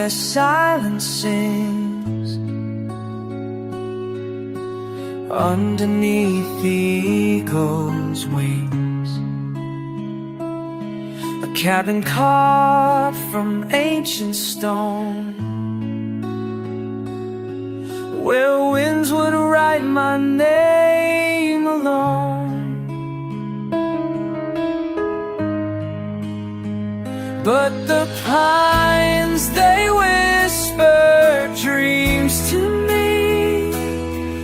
where silence sings underneath the eagle's wings. A cabin carved from ancient stone, where winds would write my name alone. But the pines, they whisper dreams to me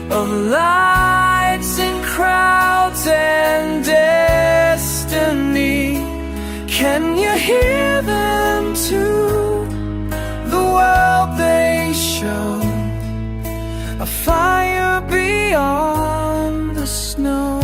of lights and crowds and destiny. Can you hear them too? The world they show, a fire beyond the snow.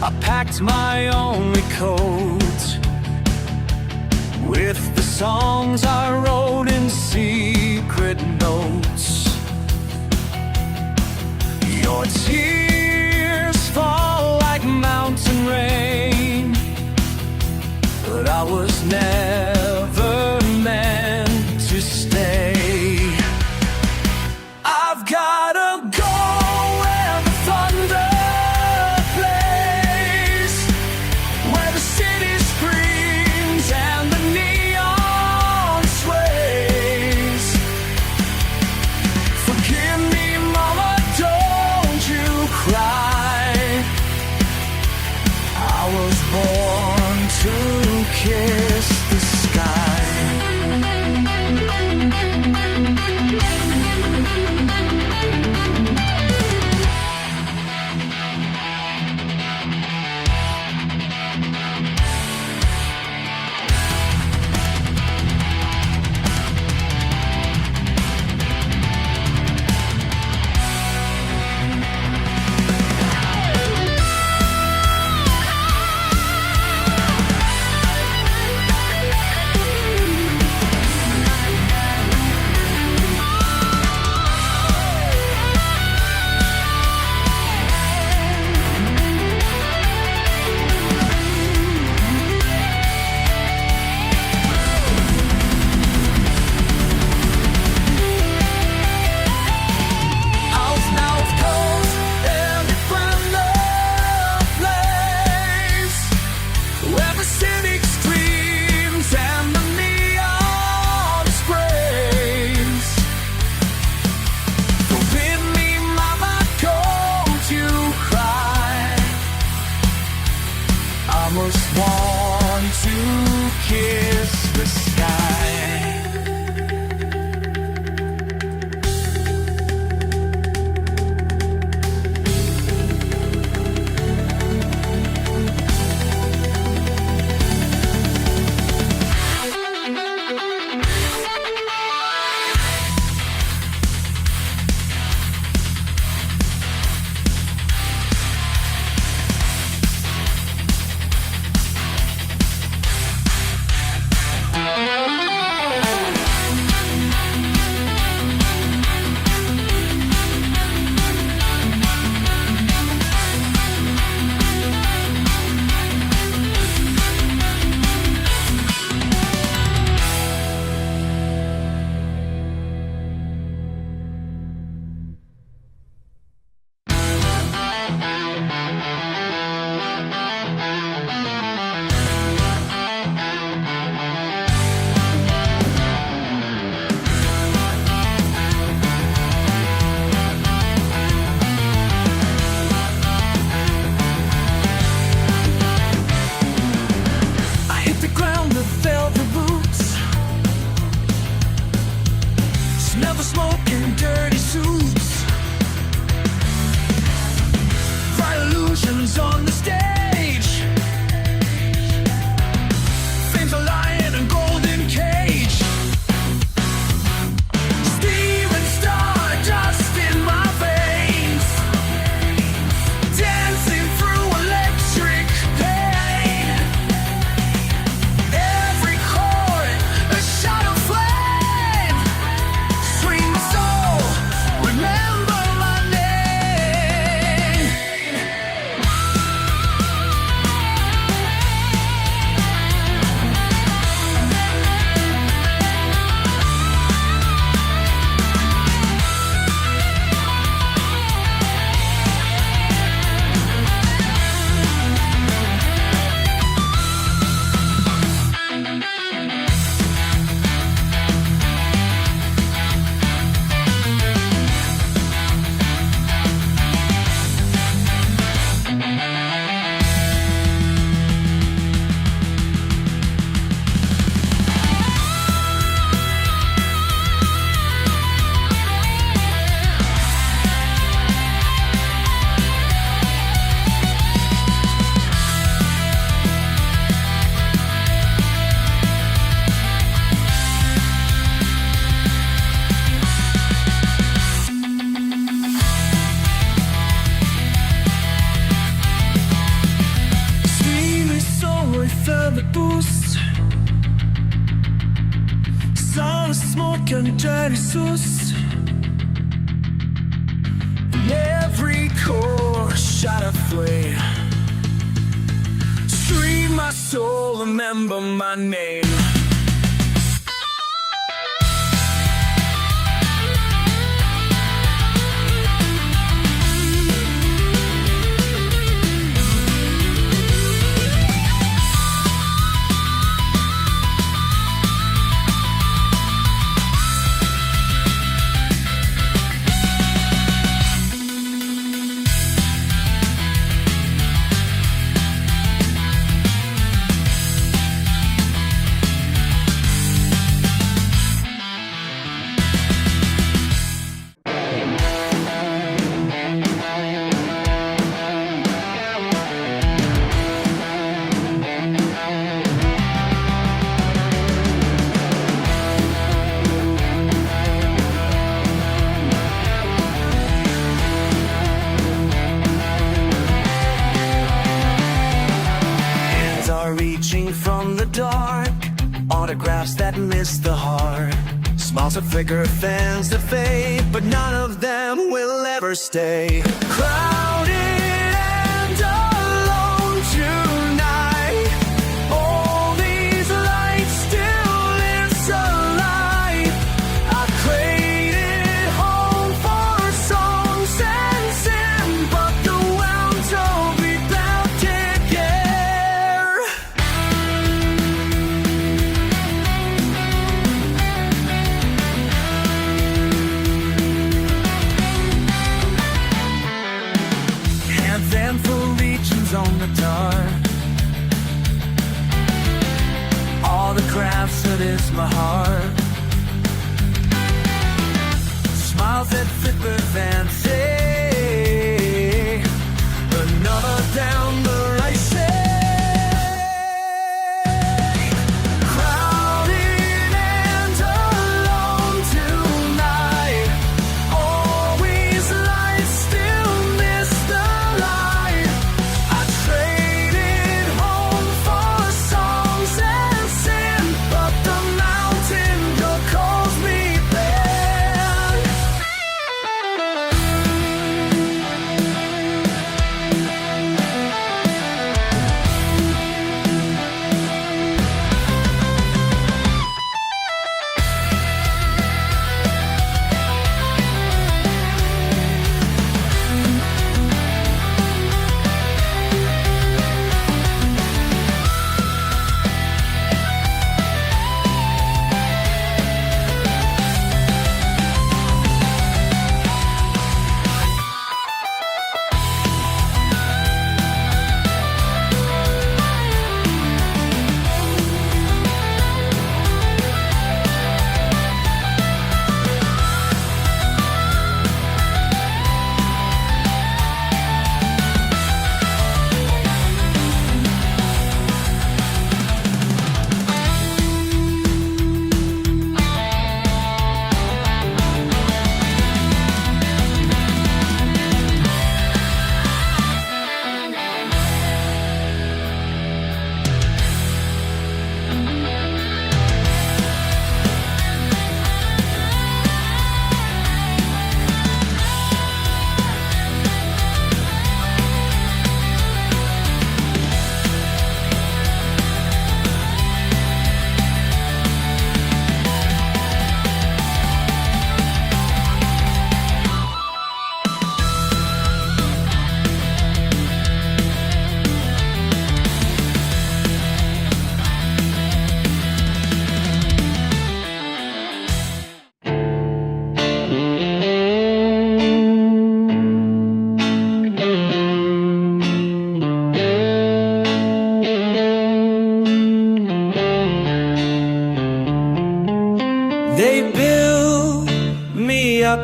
I packed my only coat with the songs I wrote in secret notes. Your tears fall like mountain rain, but I was never meant to stay. I've gotta go where the thunder plays, where the city screams and the neon sways. Forgive me, mama, don't you cry. I was born to kiss the sky. legends on the stage. Fame's a lion and golden cage. Steven Stardust in my veins, dancing through electric pain. Every chord a shot of flame. Sweet soul, remember my name. Smoke and dirty sauce. In every core shot of flame. Stream my soul, remember my name. Reaching from the dark, autographs that miss the heart. Smiles that flicker, fans that fade, but none of them will ever stay. Crowded and alone tonight, all these lights still alive. I traded home for songs and sin, but the world told me about take care. Anthem for legions on the guitar. All the crafts that is my heart. Smiles that fit the fancy. Another down the right side. Crowded and alone tonight. Always light, still miss the light. I traded home for songs and sin, but the mountain calls me back.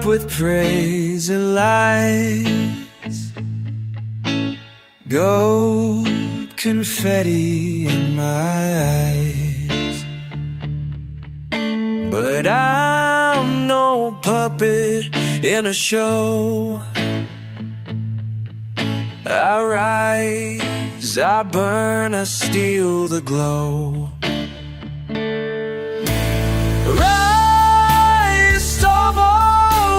up with praise and lies, gold confetti in my eyes. But I'm no puppet in a show. I rise, I burn, I steal the glow. Rise, stumble,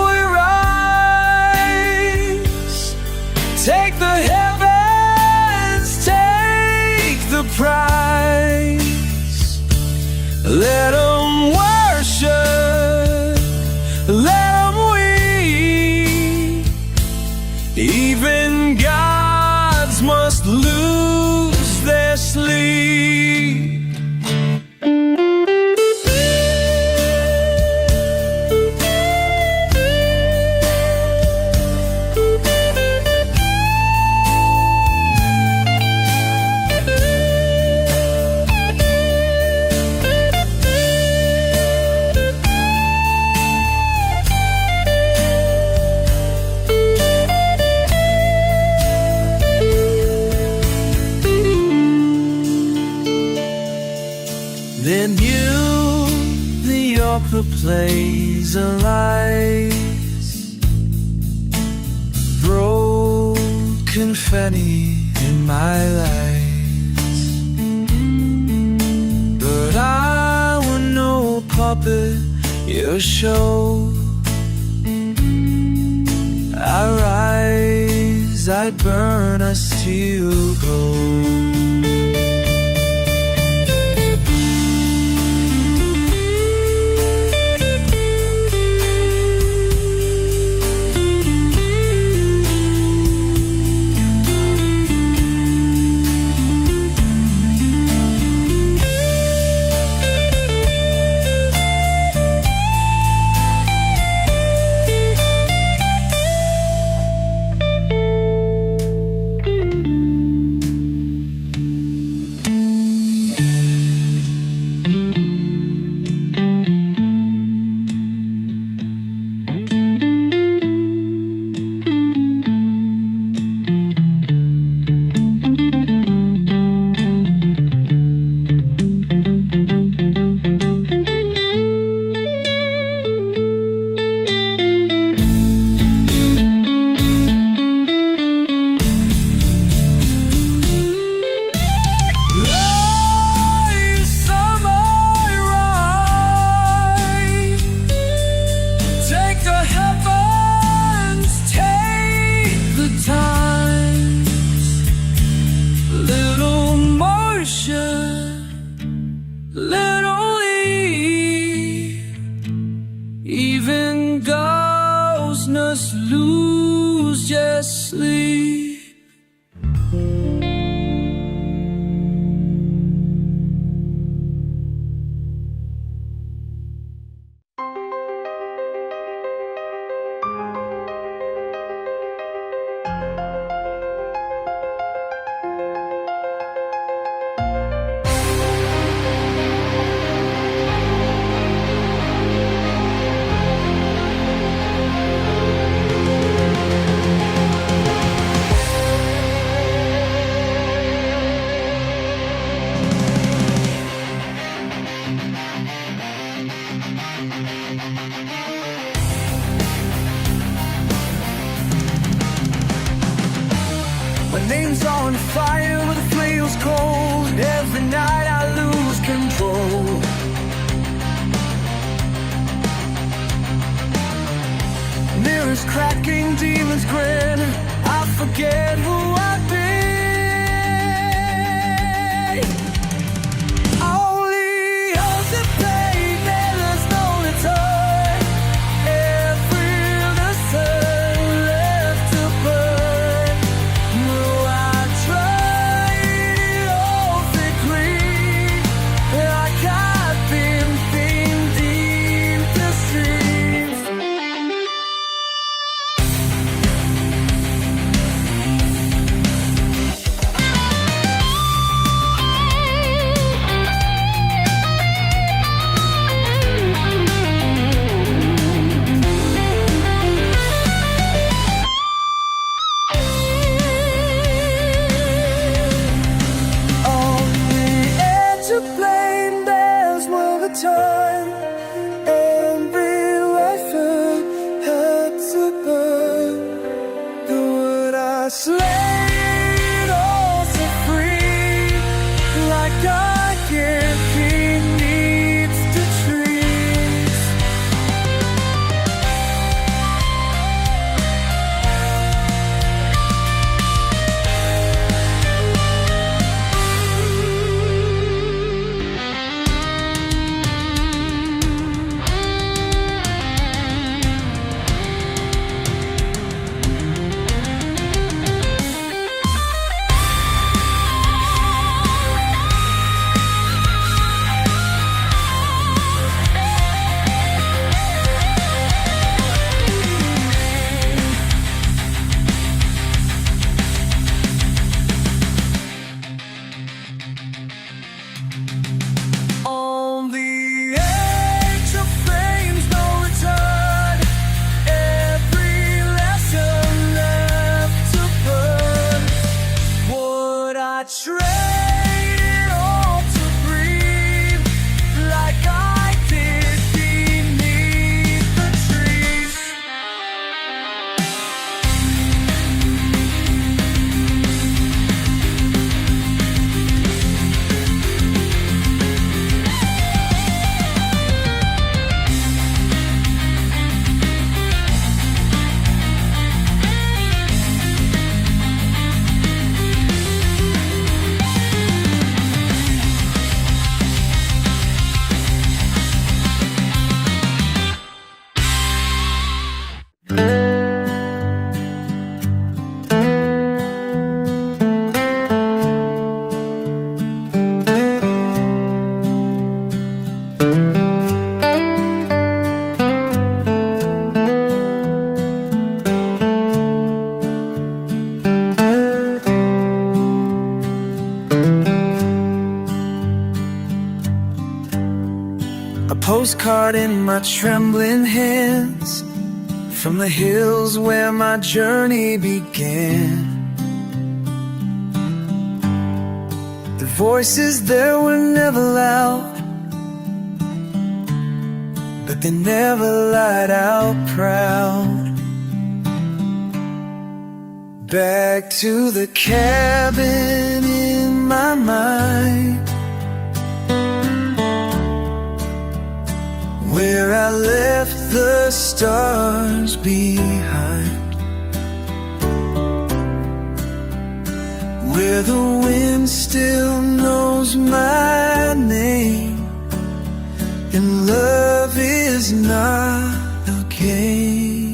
we rise. Take the heavens, take the prize. Let 'em worship, let 'em weep. Even gods must lose their sleep. Then you, the opera plays a lies, roll confetti in my lies. But I will no puppet your show. I rise, I burn, I steal gold. Even ghosts must lose just sleep. My name's on fire with the flames cold. Every night I lose control. Mirrors cracking, demons grin. I forget who I've been. Only us at play, there's no return. Every lesson left to burn. No, I tried all quickly, like I've been deep the streets. trade it all to breathe like I did beneath the trees. A postcard in my trembling hands from the hills where my journey began. The voices there were never loud, but they never lied out proud. Back to the cabin in my mind, where I left the stars behind, where the wind still knows my name, and love is not a game.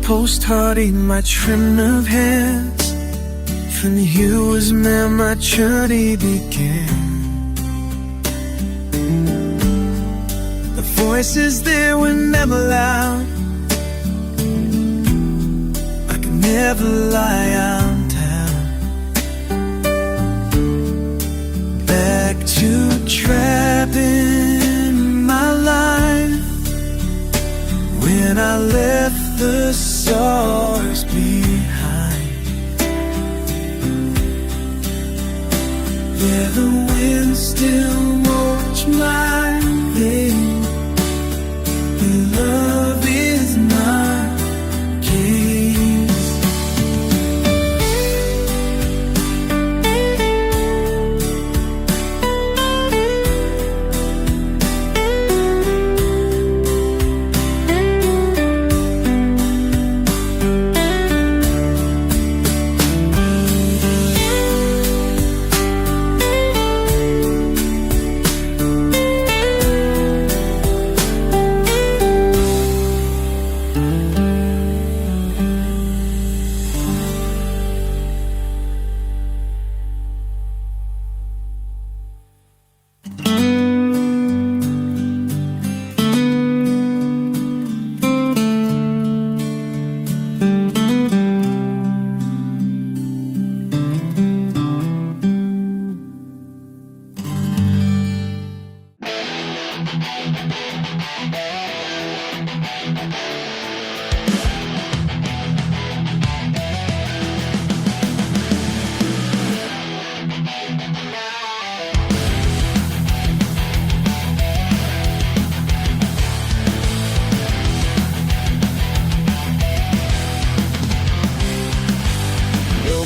Postcard in my trembling hands, from you was where my journey began. The voices there were never loud, I could never lie on down. Back to trapping my life, when I left the stars behind, where the wind still knows my name, and love is not games.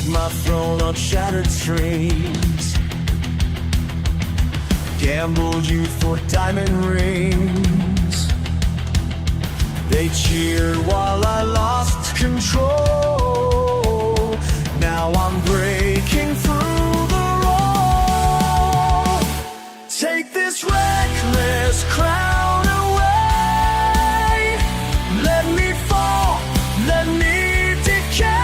My throne on shattered dreams, gambled youth for diamond rings. They cheered while I lost control. Now I'm breaking through the roll. Take this reckless crown away. Let me fall, let me decay.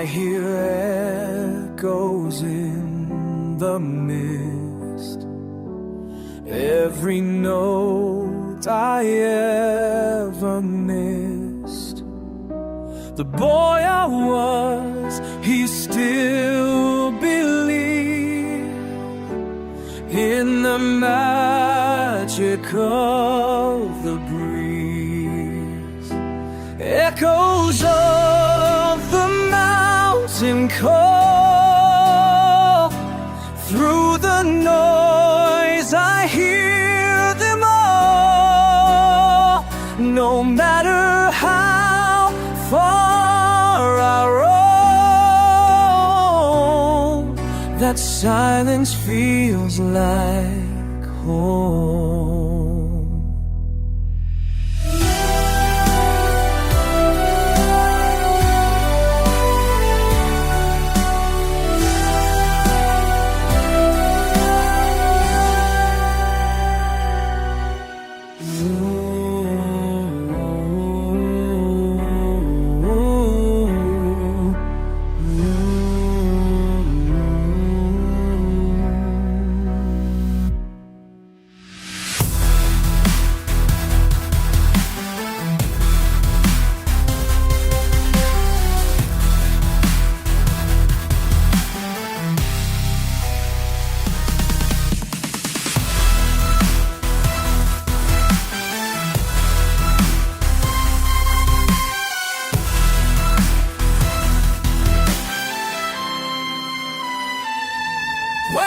hear echoes in the mist. Every note I ever missed. The boy I was, he still believed in the magic of the breeze. Echoes of the mountain call. Through the noise I hear them all. No matter how far I roam, that silence feels like home.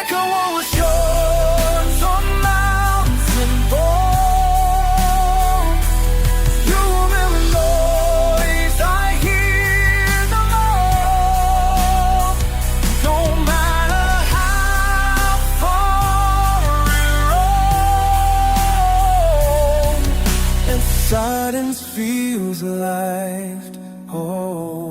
Echo on the shores of mountain born. Through the noise I hear them all. No matter how far we roam, and silence feels like home.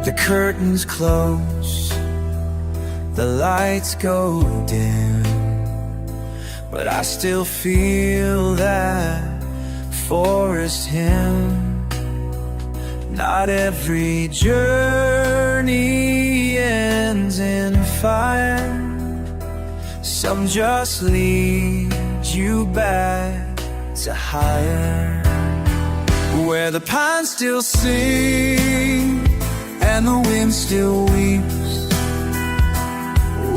The curtains close, the lights go dim, but I still feel that forest hymn. Not every journey ends in fire. Some just lead you back to higher, where the pines still sing and the wind still weeps,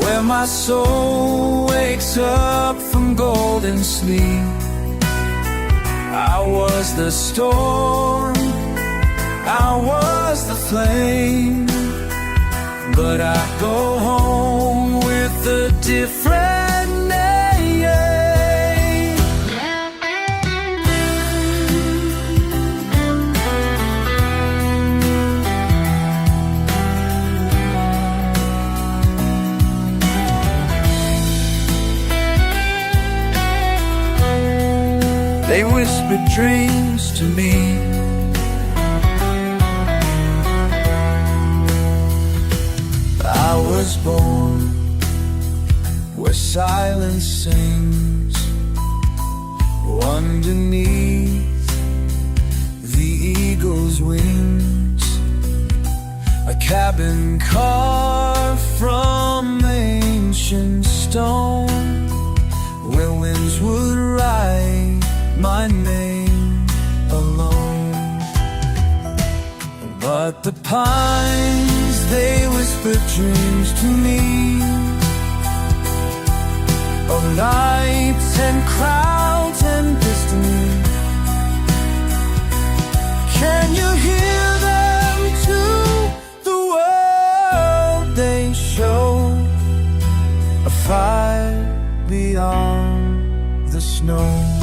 where my soul wakes up from golden sleep. I was the storm, I was the flame, but I go home with a different name. They whispered dreams to me, I was born, where silence sings underneath the eagle's wings. A cabin carved from ancient stone, where winds would write my name alone. But the pines, they whispered dreams to me of nights and crowds and destiny. Can you hear them too? The world they show, a fire beyond the snow.